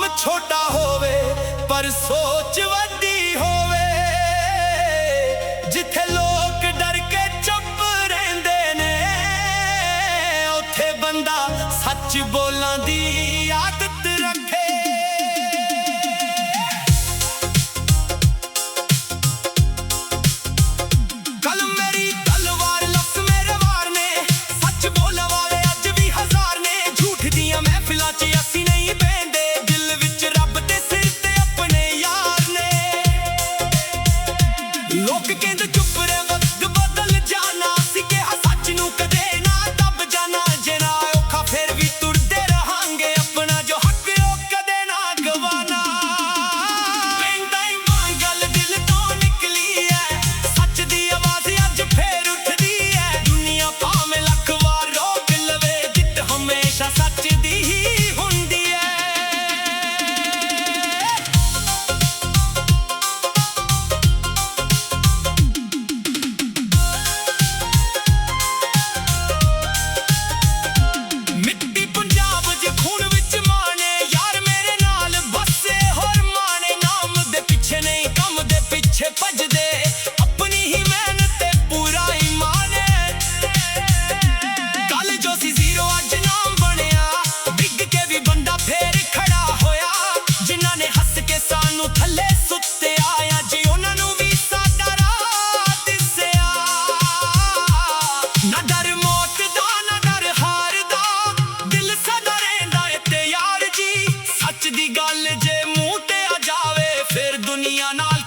नाम छोटा होवे पर सोच वड्डी होवे। जिथे लोग डर के चुप रहिंदे ने उत्थे बंदा सच बोलण दी आदत रखे। लोग कहते चुप रह वक्त बदल जाना, सिके सच नू कदे ना दब जाना। जे ना औखा फिर भी तुरदे रहांगे, अपना जो हक ओ कदे ना गवाना। गल दिल तो निकली है, सच दी आवाज अज फिर उठदी है। दुनिया भावें लख वार रोक लवे, जित हमेशा सच दी ही हुंदी है। भजदे अपनी ही मेहनत ते पूरा ईमान है। कल जो सी जीरो अज नाम बनया, डिग के भी बंदा फेर खड़ा होया। जिन्हां ने हस के सानू थले सुत्या, अज उन्हां नू भी साडा राह दिसया। ना डर मौत दा ना डर हार दा, दिल सदा रहिंदा ए ते यार जी। सच दी गल जे मूंह ते आ जावे, फिर दुनिया नाल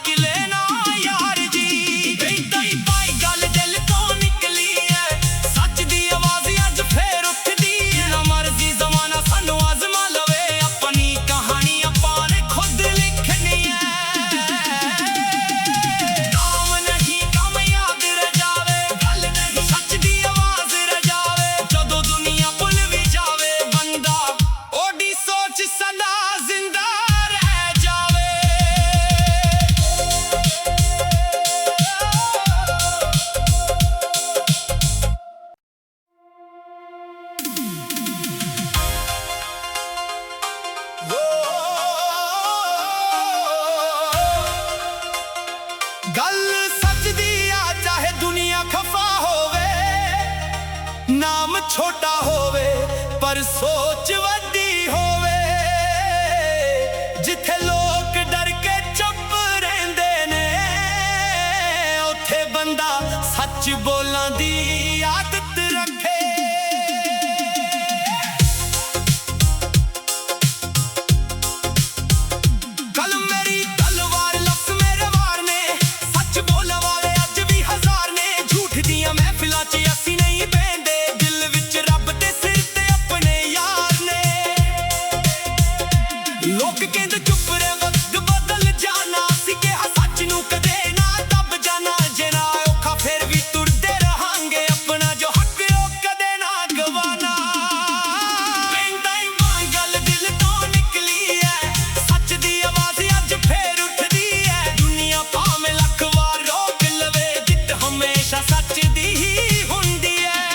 गल सच दी आ, चाहे दुनिया खफा होवे। नाम छोटा होवे पर सोच वड्डी होवे। जिथे लोग डर के चुप रहिंदे ने उत्थे बंदा सच बोलण दी आदत रखे। लोग कहते चुप रह वक्त बदल जाना, सिके सच नू कदे ना दब जाना। जे ना औखा फिर भी तुरदे रहांगे, अपना जो हक ओ कदे ना गवाना। गल दिल तो निकली है, सच दी आवाज अज फिर उठदी है। दुनिया भावें लख वार रोक लवे, जित हमेशा सच दी ही हुंदी है।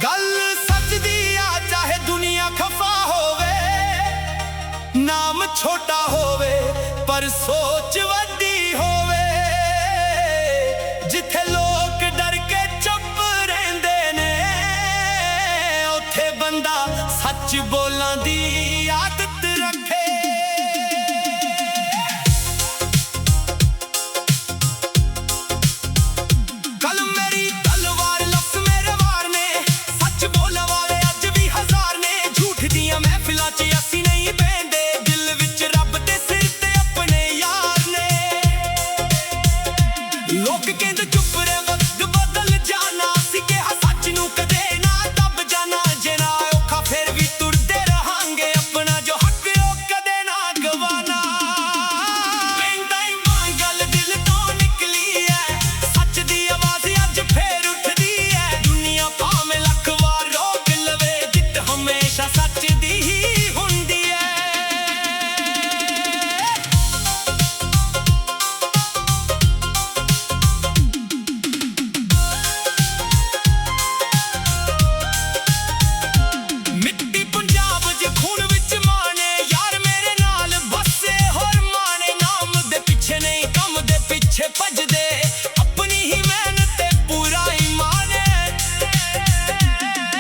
ਗੱਲ ਸੱਚਦੀ ਆ ਚਾਹੇ ਦੁਨੀਆ ਖਫਾ ਹੋਵੇ, ਨਾਮ ਛੋਟਾ ਹੋਵੇ ਪਰ ਸੋਚ ਵੱਡੀ ਹੋਵੇ। ਜਿੱਥੇ ਲੋਕ ਡਰ ਕੇ ਚੁੱਪ ਰਹਿੰਦੇ ਨੇ, ਉੱਥੇ ਬੰਦਾ ਸੱਚ ਬੋਲਣ ਦੀ ਆਦਤ ਰੱਖੇ। ਕਲਮ ਮੇਰੀ ਤਲਵਾਰ, ਲਫ਼ਜ਼ ਮੇਰੇ ਵਾਰ ਨੇ, ਸੱਚ ਬੋਲਣ ਵਾਲੇ ਅੱਜ ਵੀ ਹਜ਼ਾਰ ਨੇ। ਝੂਠ ਦੀਆਂ ਮਹਿਫਿਲਾਂ 'ਚ ਅਸੀਂ ਨਹੀਂ ਬਹਿੰਦੇ, ਦਿਲ ਵਿੱਚ ਰੱਬ ਤੇ ਸਿਰ ਤੇ ਆਪਣੇ ਯਾਰ ਨੇ। ਲੋਕ ਕਹਿੰਦੇ ਚੁੱਪ ਰਹਿ ਵਕਤ ਬਦਲ ਜਾਣਾ, ਅਸੀਂ ਕਿਹਾ ਸੱਚ ਨੂੰ ਕਦੇ ਨਾ ਦੱਬ ਜਾਣਾ। ਜੇ ਨਾ ਔਖਾ ਫਿਰ ਵੀ ਤੁਰਦੇ ਰਹਾਂਗੇ, ਆਪਣਾ ਜੋ ਹੱਕ ਉਹ ਕਦੇ ਨਾ ਗਵਾਣਾ। ਕਹਿੰਦਾ ਇਮਾਨ ਗੱਲ ਦਿਲ ਤੋਂ ਨਿਕਲੀ ਐ, ਸੱਚ ਦੀ ਆਵਾਜ਼ ਅੱਜ ਫੇਰ ਉੱਠਦੀ ਐ। ਦੁਨੀਆ ਭਾਵੇਂ ਲੱਖ ਵਾਰ ਰੋਕ ਲਵੇ, ਜਿੱਤ ਹਮੇਸ਼ਾ ਸੱਚ ਦੀ ਹੀ ਹੁੰਦੀ ਐ। ਮਿੱਟੀ ਪੰਜਾਬ ਦੇ ਖੂਨ ਵਿੱਚ ਮਾਣੇ, ਯਾਰ ਮੇਰੇ ਨਾਲ ਬਸੇ ਹੋਰ ਮਾਣੇ। ਨਾਮ ਦੇ ਪਿੱਛੇ ਨਹੀਂ ਕੰਮ ਦੇ ਪਿੱਛੇ ਭੱਜਦੇ, ਆਪਣੀ ਹੀ ਮਿਹਨਤ ਤੇ ਪੂਰਾ ਈਮਾਨ ਏ।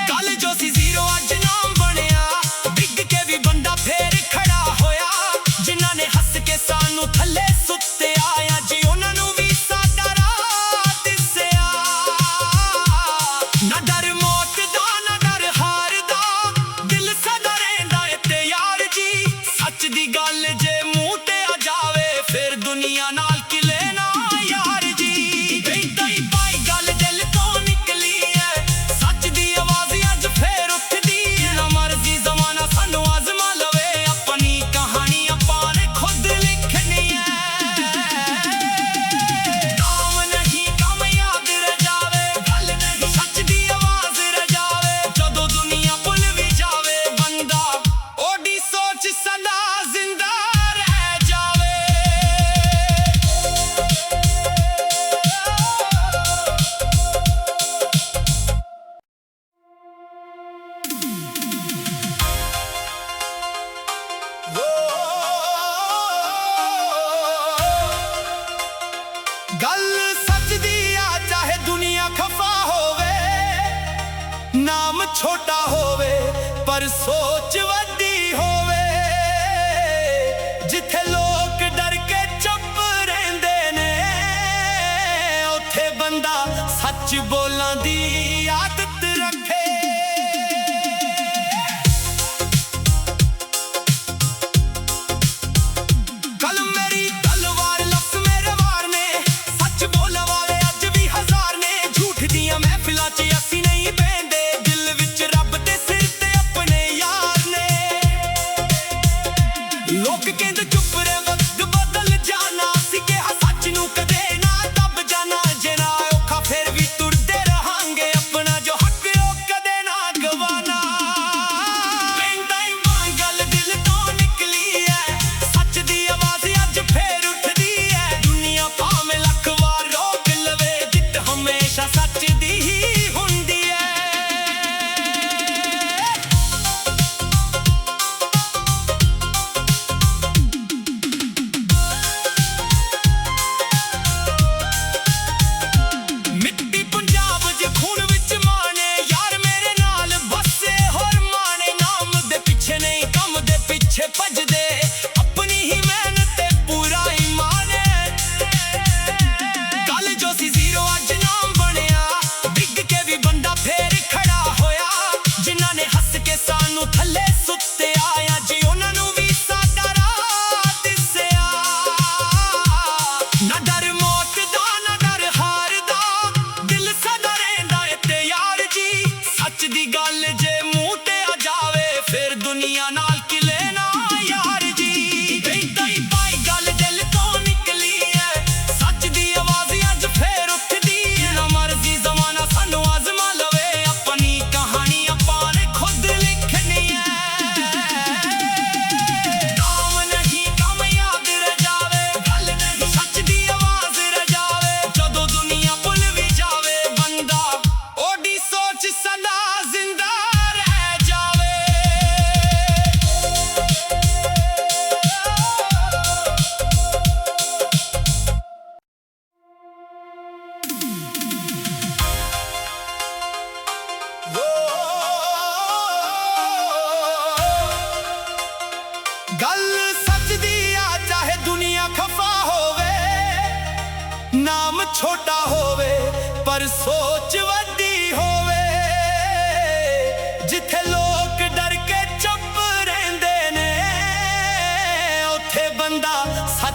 ਕੱਲ ਜੋ ਸੀ ਜ਼ੀਰੋ ਅੱਜ ਨਾਮ ਬਣਿਆ, ਡਿੱਗ ਕੇ ਵੀ ਬੰਦਾ ਫੇਰ ਖੜਾ ਹੋਇਆ। ਜਿਨ੍ਹਾਂ ਨੇ ਹੱਸ ਕੇ ਸਾਨੂੰ ਥੱਲੇ ਸੁੱਟਿਆ, ਅੱਜ ਉਹਨਾਂ ਨੂੰ ਵੀ ਸਾਡਾ ਰਾਹ ਦਿਸਿਆ। ਨਾ ਡਰ ਮੌਤ ਦਾ ਨਾ ਡਰ ਹਾਰ ਦਾ, ਦਿਲ ਸਦਾ ਰਹਿੰਦਾ ਏ ਤੇ ਯਾਰ ਜੀ। ਸੱਚ ਦੀ ਗੱਲ ਜੇ ਮੂੰਹ ਤੇ ਆ ਜਾਵੇ, ਫਿਰ ਦੁਨੀਆ ਨਾਲ ਕਿਲੇ ਨਾ ਯਾਰ ਜੀ। ਕਹਿੰਦਾ ਹੀ ਭਾਈ ਗੱਲ ਦਿਲ ਤੋਂ ਨਿਕਲੀ ਐ, ਸੱਚ ਦੀ ਆਵਾਜ਼ ਅੱਜ ਫੇਰ ਉੱਠਦੀ ਐ। ਨਾ ਮਰਜ਼ੀ ਜ਼ਮਾਨਾ ਸਾਨੂੰ ਆਜ਼ਮਾ ਲਵੇ, ਆਪਣੀ ਕਹਾਣੀ ਆਪਾਂ ਨੇ ਖੁਦ ਲਿਖਣੀ ਐ। ਨਾਮ ਨਹੀਂ ਕੰਮ ਯਾਦ ਰਹਿ ਜਾਵੇ, ਗੱਲ ਨਹੀਂ ਸੱਚ ਦੀ ਆਵਾਜ਼ ਰਹਿ ਜਾਵੇ। ਜਦੋਂ ਦੁਨੀਆ ਭੁੱਲ ਵੀ ਜਾਵੇ, ਬੰਦਾ ਉਹਦੀ ਸੋਚ ਸਦਾ ਜ਼ਿੰਦਾ ਰਹਿ ਜਾਵੇ। ਗੱਲ ਸੱਚਦੀ ਆ ਚਾਹੇ ਦੁਨੀਆ ਖਫਾ ਹੋਵੇ, ਨਾਮ ਛੋਟਾ ਹੋਵੇ ਪਰ ਸੋਚ ਵੱਡੀ ਹੋਵੇ। ਜਿੱਥੇ ਲੋਕ ਡਰ ਕੇ ਚੁੱਪ ਰਹਿੰਦੇ ਨੇ, ਉੱਥੇ ਬੰਦਾ ਸੱਚ ਬੋਲਣ ਦੀ ਆਦਤ ਰੱਖੇ। ਕਲਮ ਮੇਰੀ ਤਲਵਾਰ, ਲਫ਼ਜ਼ ਮੇਰੇ ਵਾਰ ਨੇ, ਸੱਚ ਬੋਲਣ ਵਾਲੇ ਅੱਜ ਵੀ ਹਜ਼ਾਰ ਨੇ। ਝੂਠ ਦੀਆਂ ਮਹਿਫਿਲਾਂ 'ਚ ਅਸੀਂ ਨਹੀਂ ਬਹਿੰਦੇ, ਦਿਲ ਵਿੱਚ ਰੱਬ ਤੇ ਸਿਰ ਤੇ ਆਪਣੇ ਯਾਰ ਨੇ। ਲੋਕ ਕਹਿੰਦੇ ਚੁੱਪ ਰਹਿ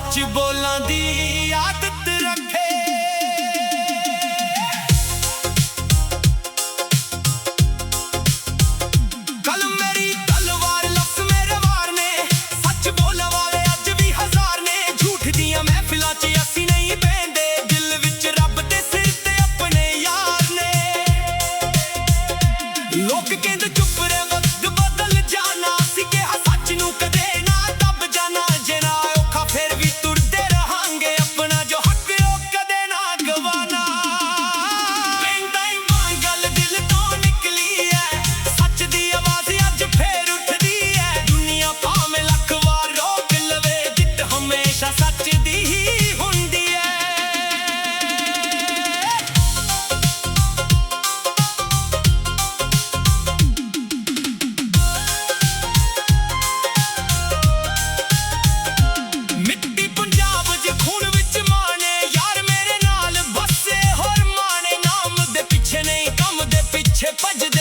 ਸੱਚ ਬੋਲਾਂ ਦੀ ਆਦਤ ਰੱਖੇ। ਕੱਲ ਮੇਰੀ ਤਲਵਾਰ ਲਫ਼ਜ਼ ਮੇਰੇ ਵਾਰ ਨੇ, ਸੱਚ ਬੋਲਣ ਵਾਲੇ ਅੱਜ ਵੀ ਹਜ਼ਾਰ ਨੇ। ਝੂਠ ਦੀਆਂ ਮਹਿਫਿਲਾਂ 'ਚ ਅਸੀਂ ਨਹੀਂ ਬਹਿੰਦੇ, ਦਿਲ ਵਿੱਚ ਰੱਬ ਤੇ ਸਿਰ ਤੇ ਆਪਣੇ ਯਾਰ ਨੇ। ਲੋਕ ਕਹਿੰਦੇ ਚੁੱਪ ਰਹਿ ਵਕਤ ਬਦਲ ਜਾਣਾ, ਅਸੀਂ ਕਿਹਾ ਸੱਚ ਨੂੰ ਕਦੇ ਨਾ ਦੱਬ ਜਾਣਾ। ਜੇ ਨਾ ਔਖਾ ਫਿਰ ਵੀ ਤੁਰਦੇ ਰਹਾਂਗੇ, ਆਪਣਾ ਜੋ ਹੱਕ ਉਹ ਕਦੇ ਨਾ ਗਵਾਣਾ। ਕਹਿੰਦਾ ਇਮਾਨ ਗੱਲ ਦਿਲ ਤੋਂ ਨਿਕਲੀ ਐ, ਸੱਚ ਦੀ ਆਵਾਜ਼ ਅੱਜ ਫੇਰ ਉੱਠਦੀ ਐ। ਦੁਨੀਆ ਭਾਵੇਂ ਲੱਖ ਵਾਰ ਰੋਕ ਲਵੇ, ਜਿੱਤ ਹਮੇਸ਼ਾ ਸੱਚ ਦੀ ਹੀ ਹੁੰਦੀ ਐ। ਮਿੱਟੀ ਪੰਜਾਬ ਦੇ ਖੂਨ ਵਿੱਚ ਮਾਣੇ, ਯਾਰ ਮੇਰੇ ਨਾਲ ਬੱਸੇ ਹੋਰ ਮਾਣੇ। ਨਾਮ ਦੇ ਪਿੱਛੇ ਨਹੀਂ ਕੰਮ ਦੇ ਪਿੱਛੇ ਭੱਜਦੇ